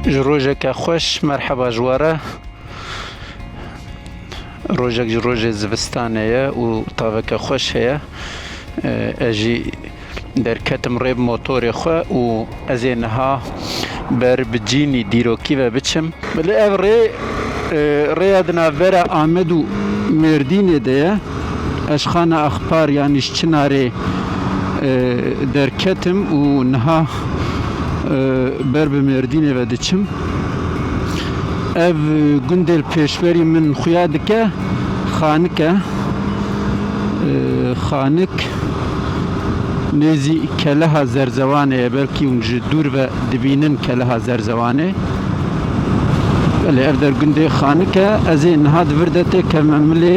جروجك خوش مرحبا جواره روجك جروج زفستانية وطابك خوش هي اجي دركتم ريب موتوري خو و ازينها بر بجيني ديروكي و بچم بل افري ريادنا برا آمدو مردين ديه اشخانا اخبار يعني شناري دركتم و نها بر بمردين و دچم ev gundel peşveri min xuya dike xanike xanik nezi keleha zerzewane belki un ji dur ve dibinin keleha zerzewane bele ev der gunde xanike ez ê niha divirdete kememilê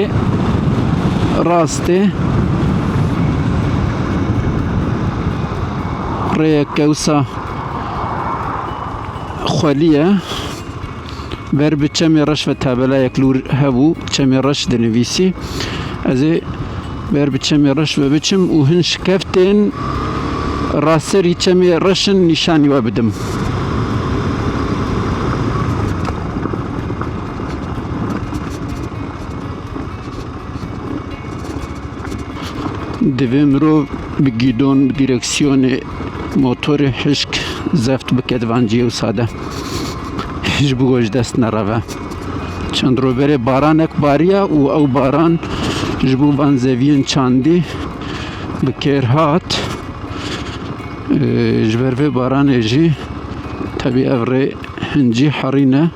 rastê rêyeke wisa xweliye بر بچمی رش و تابلا یک لور هبو چمی رش دنویسی از بر بچمی رش و بچم و هن شکفتین راسری چمی رشن نشانی و بدم دویم رو بگیدون دیرکسیون موتور حشک زفت بکد وانجی و ساده hiç bu goj dest nereve. Çand robere baranek bariya u ew baran ji bo van zeviyên çandî bi kêr hat. Ji ber vê baranê jî tevî ev rê hincî herîne.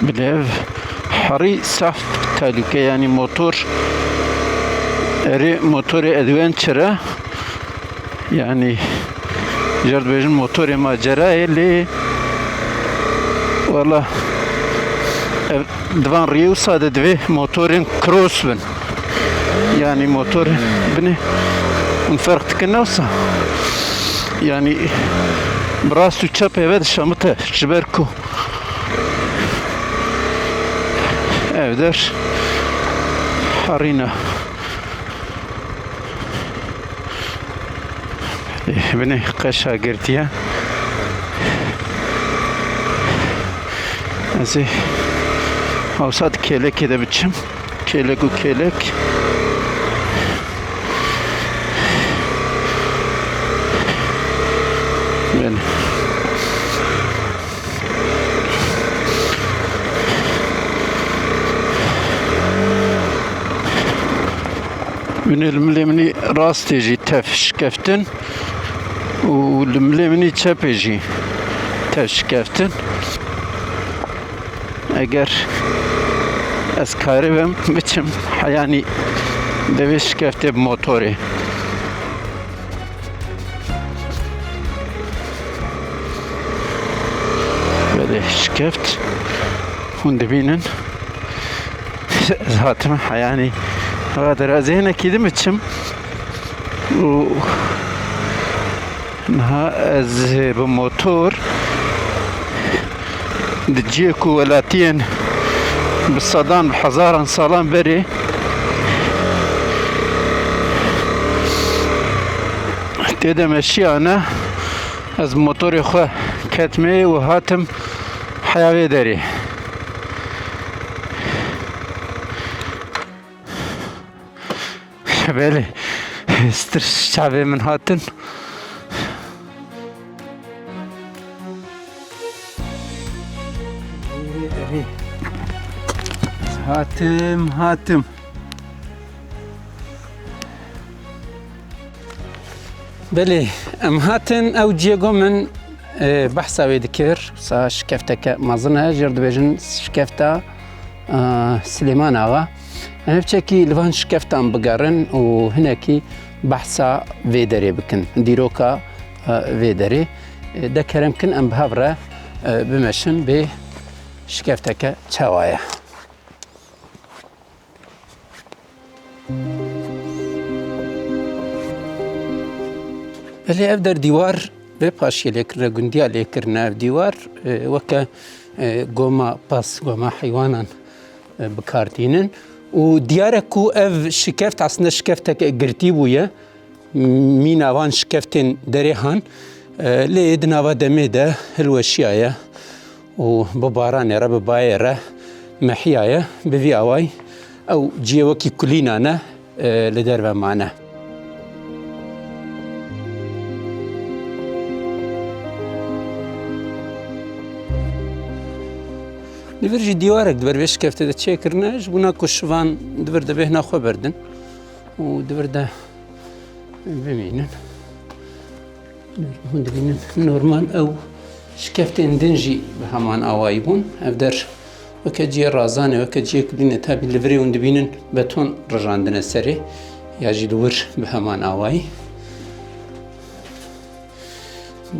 Bilê ev herî saf tehlike yani motor erê motorê adventure yani جرد بيجن موتوري ماجرائي اللي والله دوان ريو سادة دوي موتورين كروس بن يعني موتور بني ونفرق تكنوسا يعني براسو چپ evet şamıta جبركو evder harina بني قشا قرتيا ازي اوساد كيلك كده بتشم كيلك وكيلك بني من الملي راس تيجي تفش كفتن والملي çepeci teşkeftin eğer az karibim biçim yani deviş kefte motori böyle şkeft hundebinin zaten yani هذا رازينا كده متشم نها از بموتور دجيكو ولاتين بالصدان بحزارا صالان بري تيدا ماشي انا از موتوري خو كتمي وهاتم حياوي داري بله استر شعبي من هاتن هاتم بله ام هاتن او جيغو من بحثا ويدكر سا شكفتك مازنها جرد بيجن شكفتا سليمان آغا أنا بشكي لفان شكفتان بقارن وهناكي بحثا فيدري بكن ديروكا فيدري ده كلام كن أم بهافرة بمشن بشكفتك تشاوايا اللي أبدر ديوار بباشي لكر جنديا لكرنا ديوار وكا قوما باس قوما حيوانا بكارتينن ودياركو اف شكفت عسنا شكفتك قرتي بويا مين اوان شكفتين دريهان لێ دناوە دەمێدە هەلوەشیایە و بە بارانێرە بە بایێرە مەحیایە بڤی ئاوای ئەو جیێوەکی کولینانە لە دەرەمانە. لەڤژی دیوارێک دەبەر شکەفتە دەچێکردنەش بوونا کو شوان دەبەر دەبێ هەناخوا بەردن و دەبەر دە ببینن هون دەبینن نۆرمال ئەو شکەفتێن دنجی بە هەمان ئاوایی بوون ئەف دەر وەکە جێ ڕازانێ وەکە جێ کولینە تابی لەڤرێ هون دەبینن بەتۆن ڕژاندنە سەرێ یاژی دوور بە هەمان ئاوایی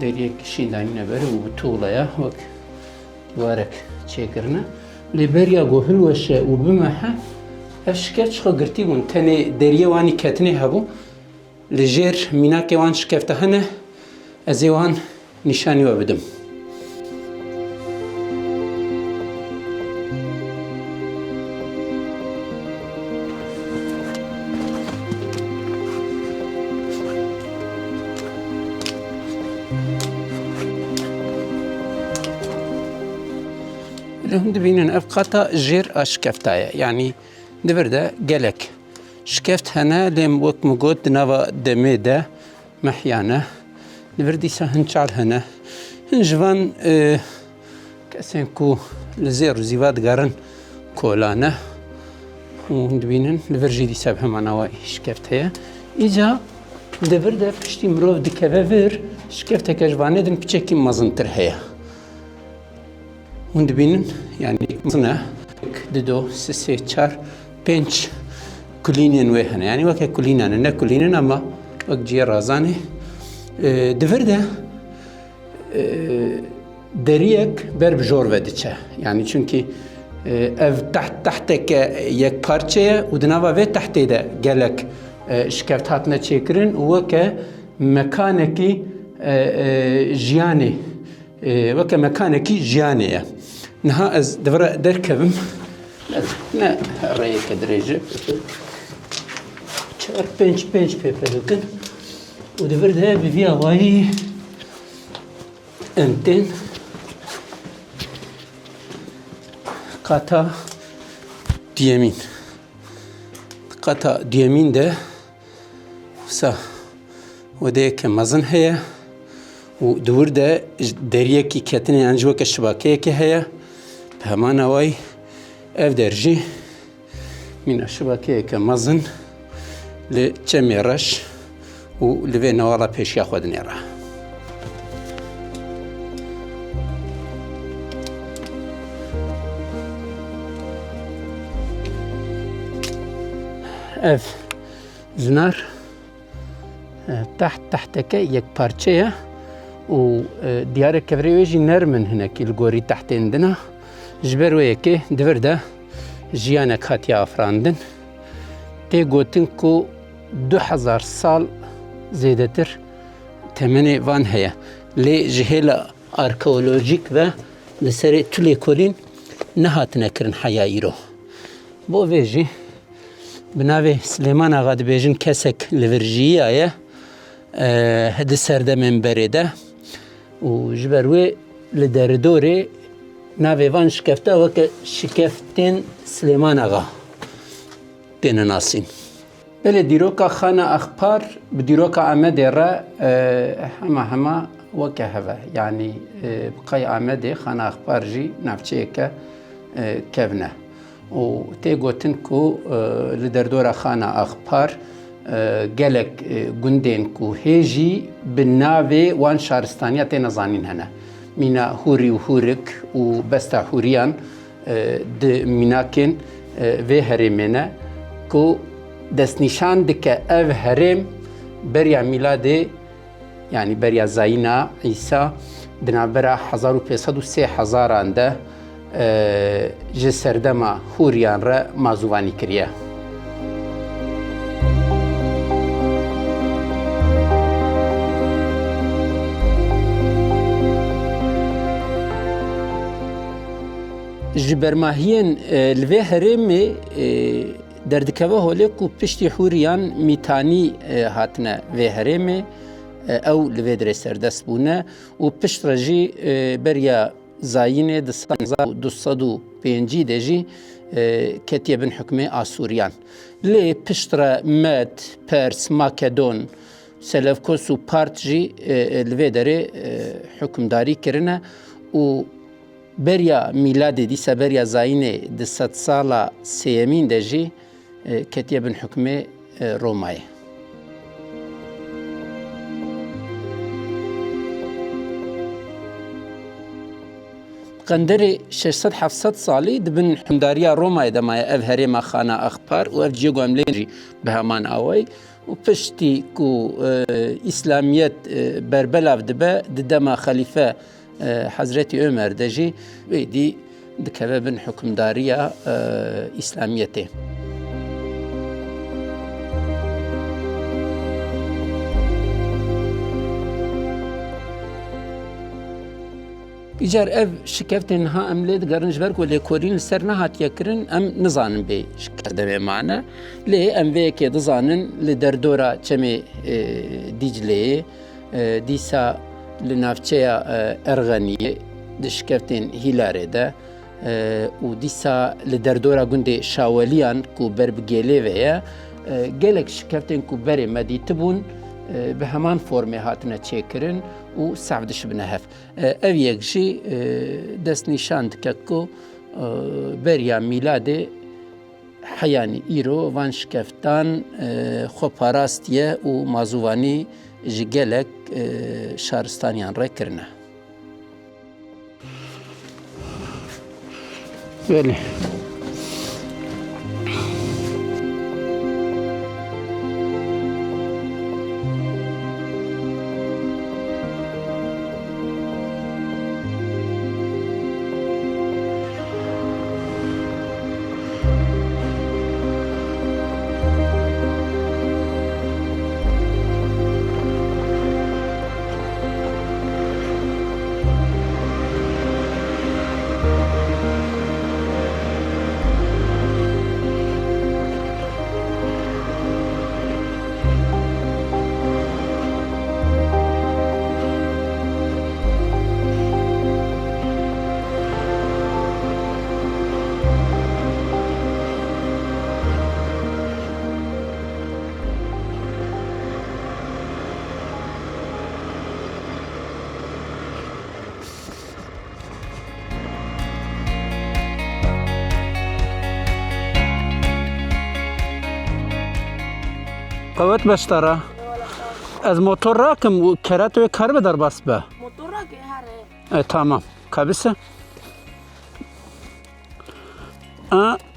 دەریەکیشی دانینە بەر و تووڵەیە وەک دیوارێک چێکردنە لێبەریا گۆ هەلوەشە و بمەحە ئەف شکەفت خۆ گرتی بوون تەنێ دەریەوانی کەتنێ هەبوو لەژێر میناکێ وان شکەفتە هەنە ئەزێ وان نیشانی وە بدەم. لهم دبینن ئەف قەتە ژێر ئاشکەفتایە یعنی دەبەردە گەلێک شکەفت هەنە لێم وەک مگوت دناوە دەمێدە مەحیانە دەبەر دیسە هەنچال هەنە هەنجوان کەسێن کو لە زێر و زیوا دگەڕن کۆلانە دبینن لەڤەرژی دیسە بە هەمانەوەی شکەفت هەیە ئیجا دەبەردە پشتی مرۆڤ دکەوە ڤر شکەفتێکە ژوانێ دن پچێکی مەزنتر هەیە هون دبینن یعنی مزنە ددۆ سێ چار پێنج کولینێن وێ هەنە یعنی وەکە کولینانە نە کولینن ئەمە وەک جێ ڕازانێ دەڤەردە دەریەک بەر بژۆرڤە دچە یعنی چونکی ئەv تەحتێکە یەک پارچەیە و دناوە vê تەحتێ de gelek şikeft hatine çêkirin û weke mekanekî jiyanê weke mekanekî jiyanê ye. Niha ez divire derkevim ne rêyeke dirêj çar pênc pêpe dikin û divir de bi vî awayî em tên qata diyemîn. Qata diyemîn de wisa wedeyeke mezin heye û di wir de deriyekî ketinê yan ji weke şibakeyekê heye. Bi heman awayî ev der jî mîna şibakeyeke mezin li çemê reş û li vê newala pêşiya xwe dinêre. Ev zinar tehteke yek parçeye û diyarek kevrê wê jî nermin hinekî li gorî tehtên dina ji ber wê yekê divir de jiyanek hatiye afirandin tê gotin ku 2000 sal zêdetir temenê van heye lê ji hêla arkeolojîk ve li serê tulê kolîn nehatine kirin heya îro. Bo vê jî bi navê Silêman Axa dibêjin kesek li vir jiyîya ye di serdemên berê de û ji ber wê li deridorê navê van şikefta weke şikeftên Silêman Axa têne nasîn. Belê dîroka Xana Axpar bi dîroka Amedê re hema weke heve yanî bi qey Amedê Xana Axpar jî navçeyeke kevne. û tê gotin ku li derdora Xana Axpar gelek gundên ku hêjî bi navê wan şaristaniya tê nezanîn hene. Mîna Hûrî û Hûrik û besta Hûriyan di mînakên vê herêmê ne ku destnîşan dike ev herêm beriya mîladê yanî beriya zayîna Îsa di navbera 1500 de ji serdema Hûriyan re mazûvanî kiriye. Ji bermahiyên li vê herêmê derdikeve holê ku piştî Hûriyan mîtanî hatine vê herêmê او لویدر سردست بونه و پشت رجی بریا زاینه دو پنجی دجی کتیه بن حکمه آسوریان لی پشت را مد پرس ماکدون سلفکوس و پارت جی لویدر حکمداری کرنه و بریا میلاد دیسا بریا زاینه د 100 سالا سیمین دجی کتیه بن حکمه رومای قندر 600-700 سالی دبن حکمداریا رومای دمای اف هرما خانه اخبار و اف جیگو املینجی به همان آوی و پشتی کو اسلامیت بربلاف دبه دما خلیفه حضرت عمر دجی ویدی دکوه بن حکمداریا اسلامیته ایجار اف شکفتن ها املید گرنج برگ و لیکورین سر نهات یکرن ام نزانن بی شکر دمه معنا لی ام وی که دزانن لدردورا چمی دیجلی دیسا لنافچه ارغنیه دشکفتن هیلاره ده و دیسا لدردورا گنده شاولیان کو بربگیلی ویا گلک شکفتن کو بری مدیتبون به همان فرم هاتنه چیکرن و سعودش بنهف او یکشی دست نشاند که بریا میلاد حیانی ایرو وان شکفتان خو پاراستیه و مازوانی جگلک شهرستانیان را کرنه بله قوت بشتره از موتور راکم کرات و کار بدر بس به موتور را که هره تمام کابسه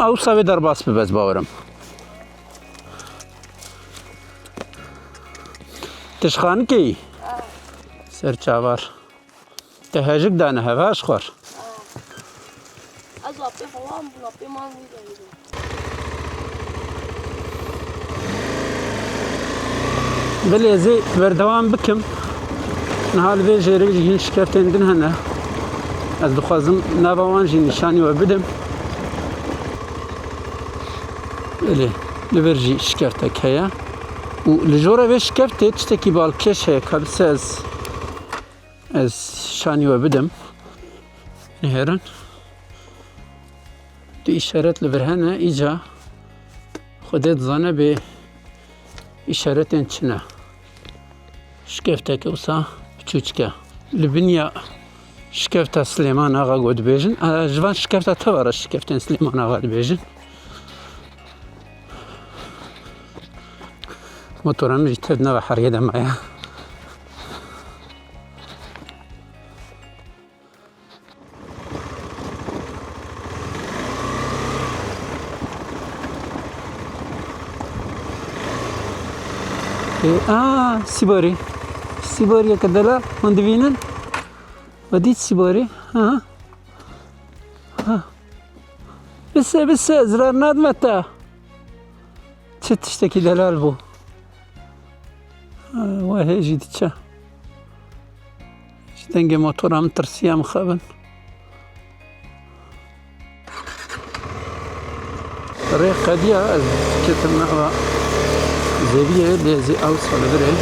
او سوی در بس به بس باورم تشخان کی سر چاور تهاجک دانه هواش خور از آبی خوام بلابی مان میگه بله زی بردوام بکم نهال وی جری جهین شکفتن دن هنه از دخوازم نباوان جی نشانی و بدم بله لبرجی شکفته که و لجوره وی شکفته چتکی بالکش هی کبسه از شانی و بدم نهرن دو اشارت لبرهنه ایجا خودت زانه به اشارتين چنه شكفتك وصا بچوچكا لبنيا شكفتا سليمان آغا قد بيجن جوان شكفتا توارا شكفتين سليمان آغا قد بيجن موتورا مجي تبنا بحر يدا معايا سيبوري سيبوري كدلا من دبينن وديت سيبوري بس زرار ناد متى تشتكي دلال بو وهي جديدة جدنجي موتورا مترسيا مخابن الريق قديا كتر نحو زبيه اللي زي اوصل بري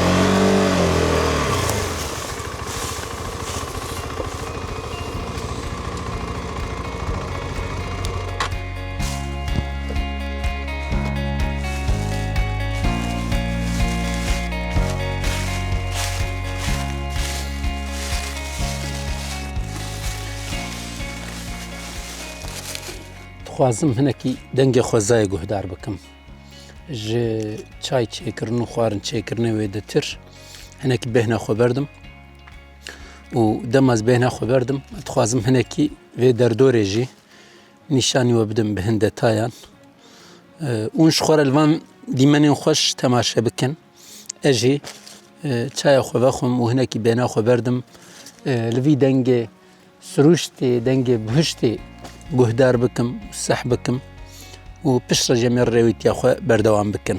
دخوازم هنکی دنگ خوزای گهدار بکم جه چای چیکرن و خوارن چیکرن ویده تر هنکی بهنا خو بردم و دم از بهنا خو بردم دخوازم هنکی وی در دوره جی نشانی و بدم به هنده تایان اونش خور الوان دیمنین خوش تماشه بکن اجی چای خو بخم و هنکی بهنا خو بردم لوی دنگ سروشتی دنگ بهشتی گهدار بکم صح بکم و پشت جمیر رویتی خو بردوام بکن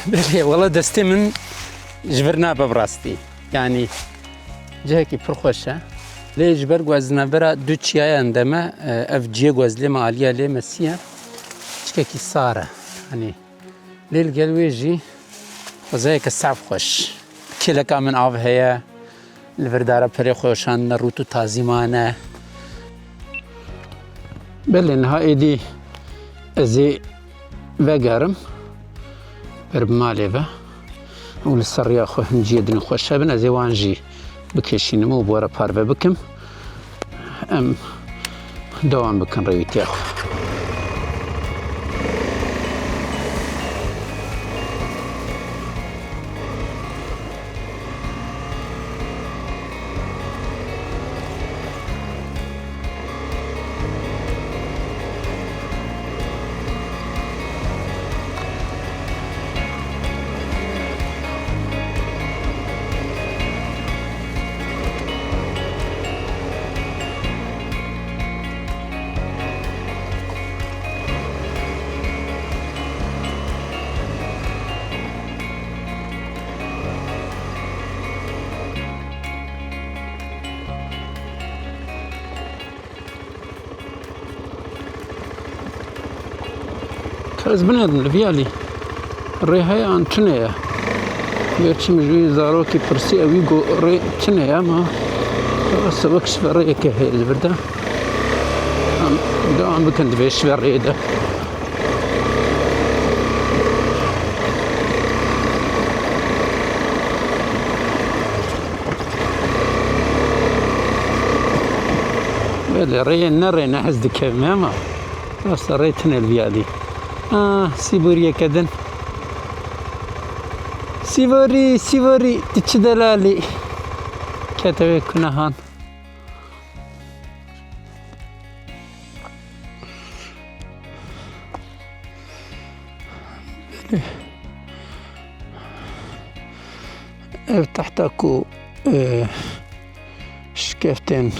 بله والله دستی من جبرنا ببراستی یعنی جایی که پرخوشه لی جبر گوزنا برا دو چیای اندامه اف جی گوزلی مالیه لی مسیح چکه کی ساره یعنی لیل گلوی جی وزای که صعب خوش کلا کامن آب هیا الورداره پری خوشان نروتو تازیمانه بله نهایی دی ازی وگرم برمالی و ولسریا خو هنجی دن خوش بن از وانجی بکشینم و بورا پارو بکم ام دوام بکن رویتی خو از بنادم لفیالی ریهای آنتونه بیرچی مجوی زارو کی پرسی اوی گو ری تنه ما سبکش برای که هیل برده دوام بکند بیش برای ده بله ری نره نحز دکه ما بس ری تنه لفیالی سیبوریه کدن سیبوری تچ دلالی کتوی کنهان بله ev tahta ku şkeften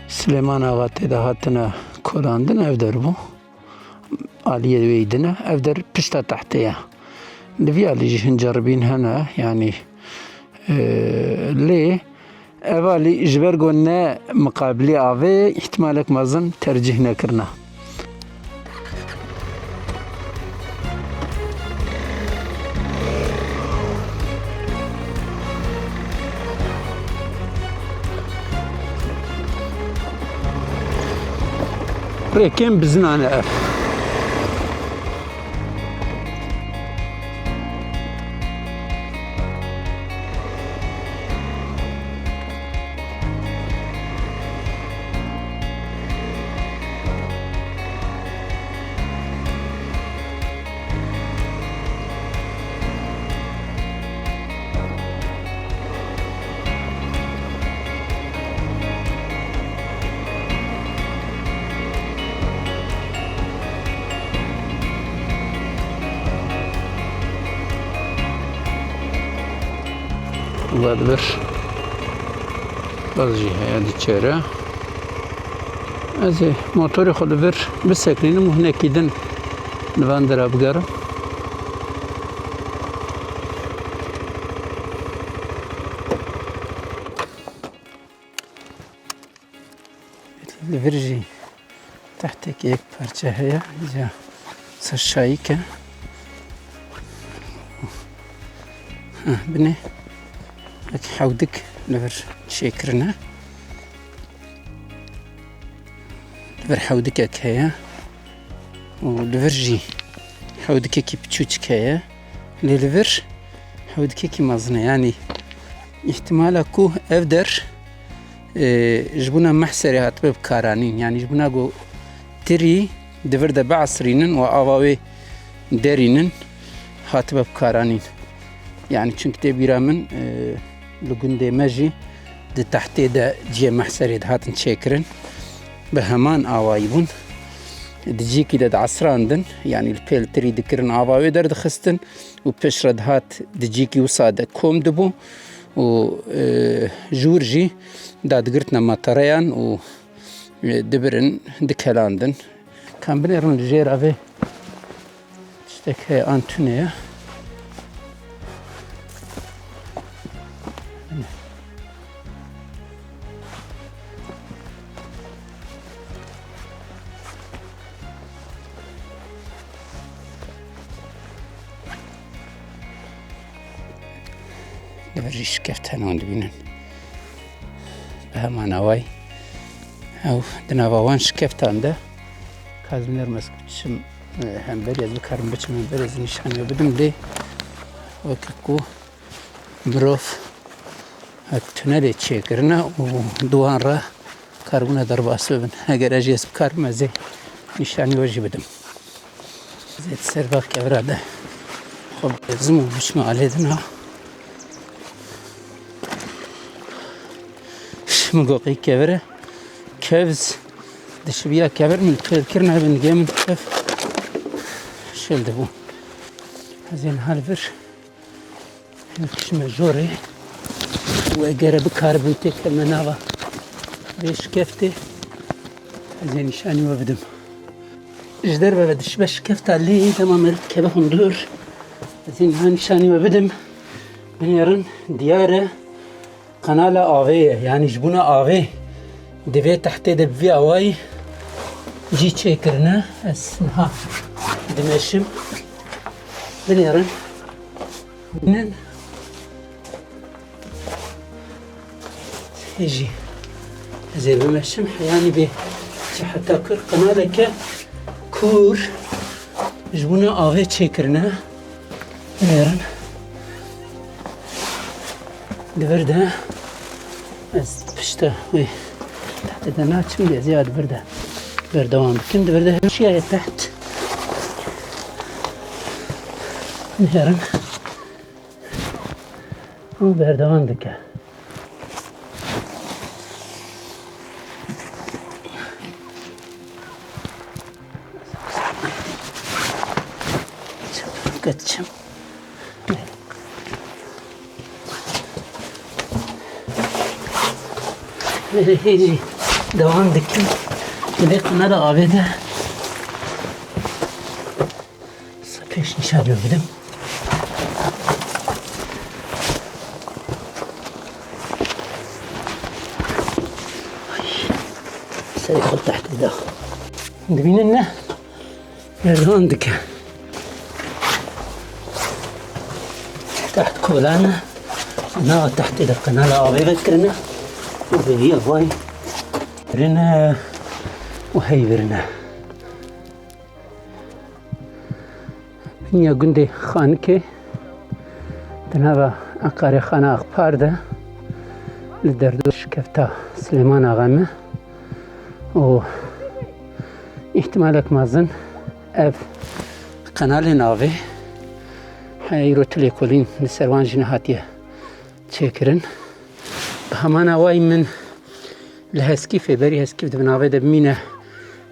Süleyman Ağa teda hatına kolandın evder bu aliye veydine evder pişta tahtaya Liviyali jihin jarabin hana yani li evali jber gonne mukabili ave ihtimalek mazın tercih nekirna Rekem biznane ev. بعد بر باز جی هیادی چهره از موتور خود بر بسکنیم و هنکیدن نوان در بگرم الفرجي تحتك یک پرچه هيا اینجا سرشایی که بني هك حودك لفر شيكرنا لفر حودك هك هيا ولفرجي حودك كي بتشوتك هيا لفر حودك كي مازنه يعني احتمال اكو افدر جبونا محسري هاتبه بكارانين يعني جبونا جو تري دفر ده بعصرينن وآواوي دارينن هاتبه بكارانين يعني چونك دي بيرامن لغن دي مجي دي تحتي ده جي محسري ده هاتن شاكرن بهمان آوايبون دي جيكي ده عصراندن يعني البيل تري دكرن آواوي در دخستن وبشرد هات دي جيكي وصاده كوم دبو و جورجي داد قرتنا مطريان و دبرن دكهلاندن كان بنيرون الجير افي تشتك هي انتونيا دبرجيش كيف تهنون دبينن بهمان اواي او دناوان شكفتان ده كازمير مسكتشم هم بريز بكارم بچم هم بريز نشانه بدم لي وككو بروف التنالي تشيكرنا ودوان را كاربونا ضرب اسببن اگر اجيس بكارم زي نشانه وجه بدم زيت سربا كبراده خب زمو بشما عليدنا مقوقي كبره كبز دشبيا كبر من كرنا بن جيم كيف شيل دبو زين هالفر كش مجوري وقرب كاربنتك المنابه ليش كيفتي زين شاني وبدم اجدر ببدش باش كفت عليه تمام كبه هندور زين هاني شاني وبدم بنيرن دياره قناة آوية يعني جبونا آوي دفي تحتي دبي آواي جي تشيكرنا اسمها دمشم بنيرن بنن يجي زي بمشم يعني بي حتى كر قناة لك كور جبونا آوي تشيكرنا بنيرن دفرده از پشتا وی تحت دنا چون زیاد برده بردوام بکن دفرده همشیه تحت نهرن و بردوام دکه قدشم هيجي دوام دكين اللي قناة عابدة صبيش نشاد بدم سيدخل تحت الداخل دبين لنا دوام دكا تحت كولانا نار تحت القناة عابدة كرنا وهي واي برنا وهي برنا بنيا قندي خانكي تنابا أقاري خانا أخبار ده لدردوش كفتا سليمان آغامه و احتمالك مازن اف قنال ناوي حيرو تليكولين لسروان جنهاتيه تشكرن بهمانا واي من الهسكي في بري هسكي بناوي دبمينه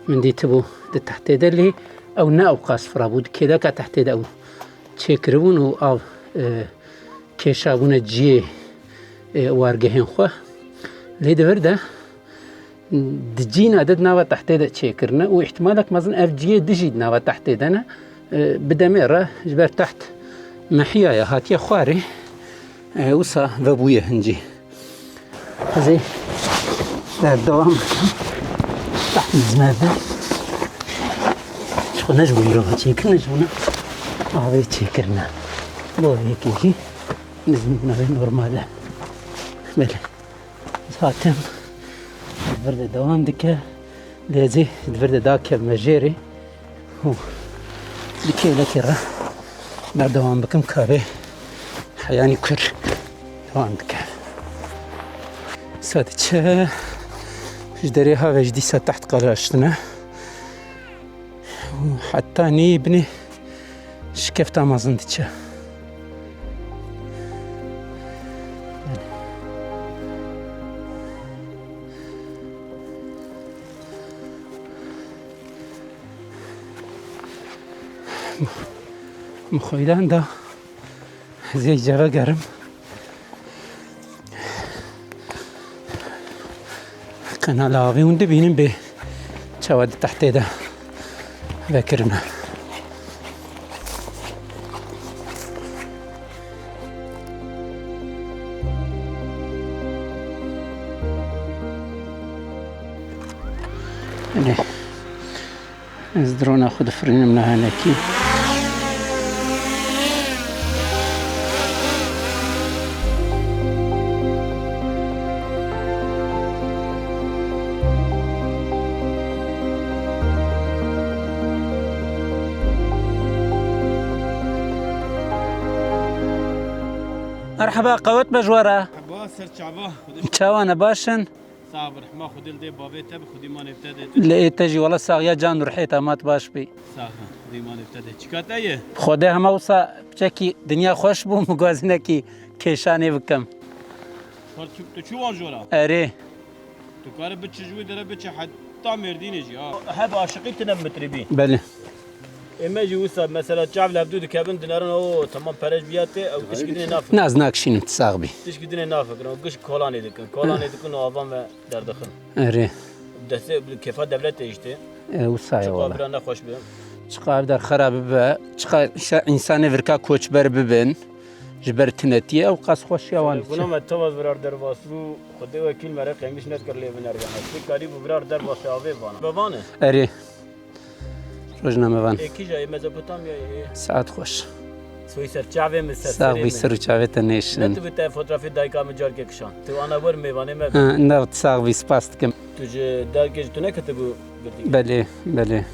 من دي تبو تحت دلي او ناو قاس فرابود كده تحت دو تشكرون او كيشابون جي وارگهین خو لی دور ده دجین عدد نوا تحت ده چه کرنه و احتمالك مثلا اف جی دجید نوا تحت ده نه بدمره جبر تحت محیای هاتیه خواری وسا و بویه هنجی زي در دوام تحت الزنابه شو نجبو يروها تشيكر نجبونا هذا تشيكرنا بو هيك يجي نزمنا بين نورماله بله ساتم البرد دوام دكا لازي البرد داك مجيري هو دكا لكرة بعد دوام بكم كابي حياني كر دوام دكا سادتش جدريها وجدي تحت قراشتنا حتى نيبني شكفتا ما زندتش مخويلان دا زي جرا قرم كان لاغي وند بينن به شواد تحت ده ذكرنا يعني نقدروا ناخذ فرين من هناكي مرحبا قوت بجوارة مرحبا سر شعبا شاوانا باشن صابر ما خذ الدي بابيته بخدي ما نبتدي لقيت تجي والله ساغيا جان رحيتها ما تباش بي صح خدي ما نبتدي شكاتايه خودها موسى بشكي دنيا خوش بو مغازنكي كيشاني بكم صار شو وانجورا اري تو كار بتشجوي درا بتش حتى مردين يجي هذا عاشقيتنا متربي بله اما جي وصل مثلا شعب لابدو كابن دينارن او تمام فرج بياته او تشكيدني نافق ناز ناكشين تساغبي تشكيدني نافق نو قش كولاني دكن اوام در دخل اري دسته كيف دولت اجتي وصايا والله قابرنا خوش بهم چقاب در خراب به چقا انسان ورکا کوچبر ببن جبر تنتیه او قص خوش یوان بنا ما توز برار در واسرو خدای وکیل مرا قنگش نت کر لی بنار گنا کاری برار در واساوی بان بوانه اری روزنامه وان اکی جای مزوپوتامیا ساعت خوش سوی سر چاوی مسر ساغ سر چاوت نشن نت بت فوتوغرافی دایکا مجار که کشان تو انا ور میوانه ما نرد ساغ سپاست کم تو ج درگه تو نکتبو بله بله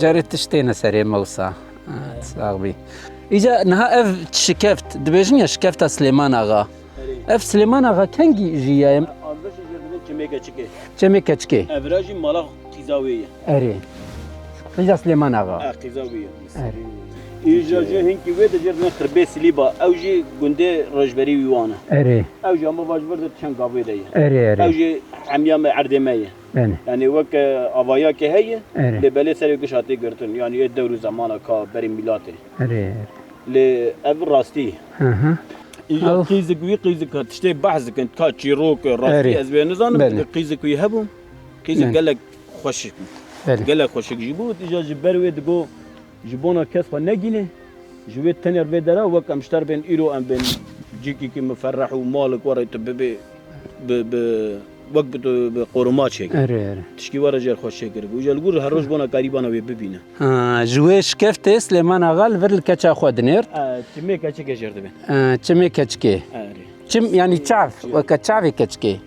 جاري تشتينا سري موسى ساغبي إجا نها اف شكفت دبيجنيا شكفت سليمان آغا اف سليمان آغا كنجي جيايم آلبش جردن چمه کچکه چمه كچكي افراجی مالا قیزاویه اري إجا سليمان آغا قیزاویه اري ایجا جه هنکی وید جردن خربه سلیبا او جی گنده رجبری ویوانه اري او جی اما واجبر ده چند قاوی ده اري او اري جی عمیام عردمه يعني وك أبايا كهية لبلي سري كشاتي قرتن يعني يدور زمانه كبري ميلاتي اري لأبر راستي إذا قيزك ويقيزك تشتي بحث كنت كاتشيروك راستي أزبي نظام قيزك ويهبهم قيزك قال لك خوشك قال لك خوشك جيبوت إجا جبروي دقو جيبونا كسفة نجينه جويت تنير بدرا وك أمشتر بين إيرو أم بين جيكي كي مفرح ومالك ورا تببي ب وقت بقرمات شيء. اري تشكي ورا جال خوش شيء كرب. وجال قول هروش بنا قريبانا ويببينا. جويش كيف سليمان آغا فرل كتشا خودنير. تمي كتشي كجرد بين. تمي كتشكي. تم يعني تعرف وكتشافي كتشكي.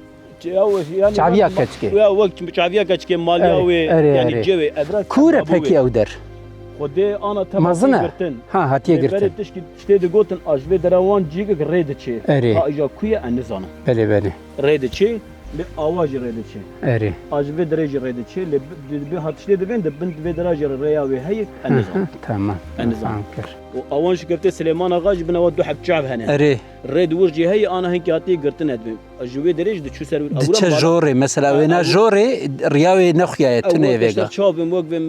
يعني. شعبية كتشكي. يا وقت شعبية كتشكي ماليا وي يعني جوي أبرد. كورة بكي أودر. خدي أنا تمام. مازنا. ها هاتيه قرتن. تشكي تشتي قوتن أجبي دروان جيك ريد شيء. اري. ها إجا كويا النظام. بله بله. ريد شيء. لآواج ريد شيء. اري. أجبي درجة ريد شيء لب هاتشتي دبين دبنت بدرجة الرياوي هي النظام. تمام. النظام. وأول شكرت سليمان آغا جبنا ودو حب شعب هنا. اري. ريد ورجي هي أنا هنك هاتي قرتن هدبي. أجوي درجة دشو سر. دش جوري مثلا وينا جوري رياوي نخيا تني فيجا. شاب موقف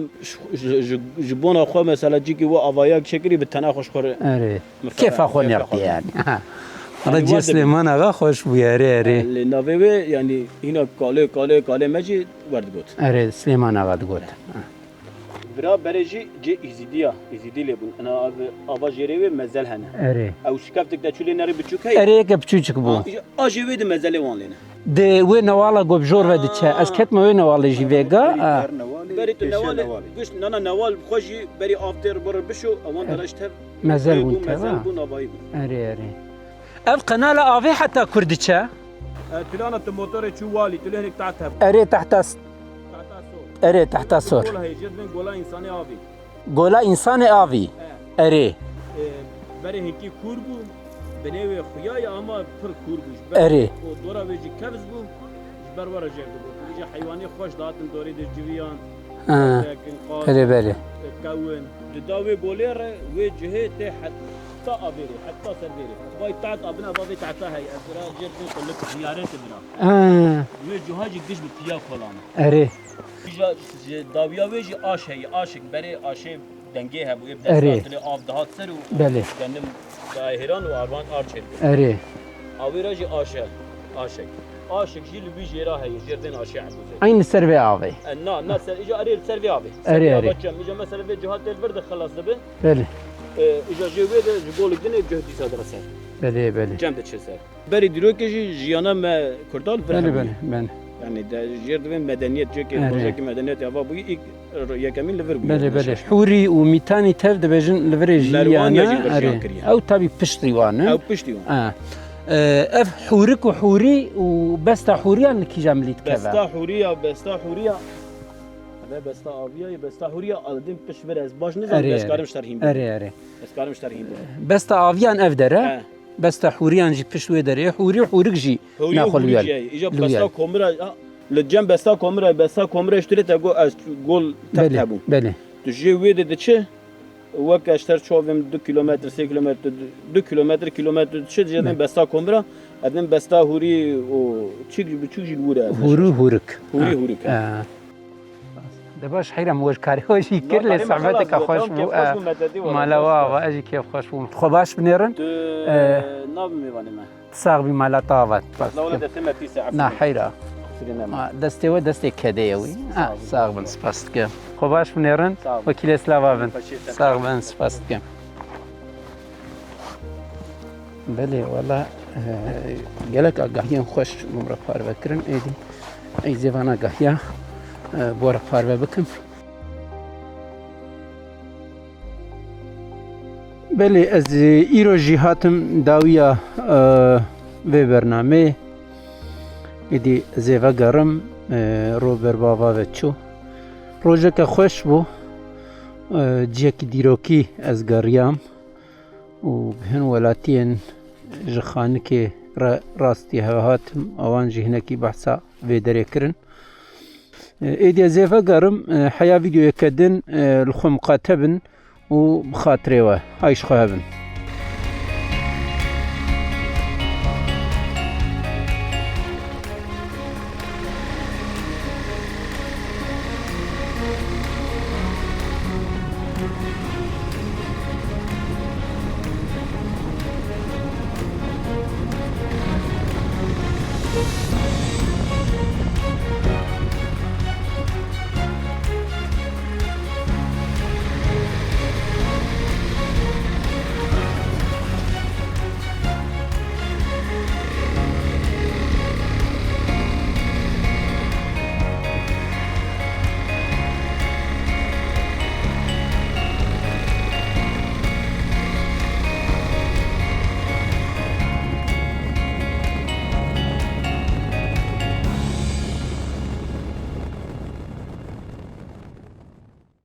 جبونا أخو مثلا جيكي وأفاياك شكري بالتناقش خور. اري. كيف أخو نرتي يعني. رجع سليمان آقا خوش بو اري لنافي يعني هنا قالي ماجي ورد قلت اري سليمان آقا تقول برا بريجي جي إزيدي لبون أنا أبا جيري مزال هنا اري أو شكفتك دا شولي ناري بتشوك هاي اري كبچوچك بو أجي ويد مزال وان لنا de we navala gobjor ve diçe ez ketme we navala jî vega بري نوال قش نانا نوال خوشي بري أفتر بر بشو أوان درجت مزال بون أباي اري ev qenala avê heta kurdiçe تلانة الموتور شو والي تلهنك تعتها اري tahta sor قولها يجد من قولا إنساني أبي gola insanê avî erê بري هنكي كوربو بنيوي خيايا أما پر كوربوش erê ودورا بيجي كبز بو جبر ورا جاكو بيجي حيواني خوش داتن دوري دي جويان belê belê كون داوي بولير وي جهه تي حتى ابيري حتى سربيري باي تاعت ابنا بابي تاعتها هي ابرا جرد كلك زيارات بنا وي جهاجي دش بتيا فلان erê داويا ويجي اش هي اشك بري اشي دنگه هبو أري. ابدا اف دهات سر belê كنم ظاهران واربان ارچل erê اويراجي اشك جي لوي جيرا هي جردن اشي عبوزه aynı ser ve avê نا سر اجا اري سربي ابي أري. اجا مثلا في جهات البرد خلاص دبه belê اجا جوي ده جولك دني جهدي صدر سر belê جام ده سر بري دروكي جيانا ما كردال belê ben يعني ده جردن مدنيت جوكي أري. بروجكت مدنيت يا بابا يا كمين ليفر belê حورî û mîtanî tev dibêjin li virê Merwan ya jî jiyana berjiyan erê kiriye. ew tabî piştî wan او in بشتي ev hûrik û hûrî û besta hûriyan li kîjan milî dikeve بستا حوريه هذا بستا ابيا بستا حوريه الدين بشبر از باش نزل أري. بس كارم شرحين erê بس كارم شرحين besta aviyan ev dere besta hûriyan jî pişt wê derê hûrî hûrik jî naxwe li yer اجا بستا كومرا لجنب بستا كومرا اشتريت جول belê تبو belê تجي ويد دچه وك اشتر شوفم 2 كيلومتر 3 كيلومتر 2 كيلومتر تشي جدن بستا كومرا ادن بستا هوري او تشيك بتشوجي الورا hûrû hûrik هوري de baş heyram wêj karî xwe jî kir lê sohbeteka xweş bû mala wa ejî kêf xweş bû xwe baş binêrin ناب ميواني ما tisaq bî mala tavat لا ولا دسمه في ساعه na heyra destê we destê kedeye wî sağ bin spas dikim xwe baş binêrin wekîlê slava bin sağ bin spas dikim belê wala gelek agahiyan xweş mumra parve kirin êdî ey zêvan agahiya bora parve bikim belê ez îro jî hatim dawiya vê bernameyê êdî ez ê vegerim ro berbava ve çû rojeke xweş bû ciyekî dîrokî ez geriyam û bi hin welatiyên ji xanikê re rastî hev hatim awan jî hinekî behsa vê derê kirin êdî ez ê vegerim heya vîdyoyeke din li xwe miqate bin û bi xatirê we hay ji xwe hebin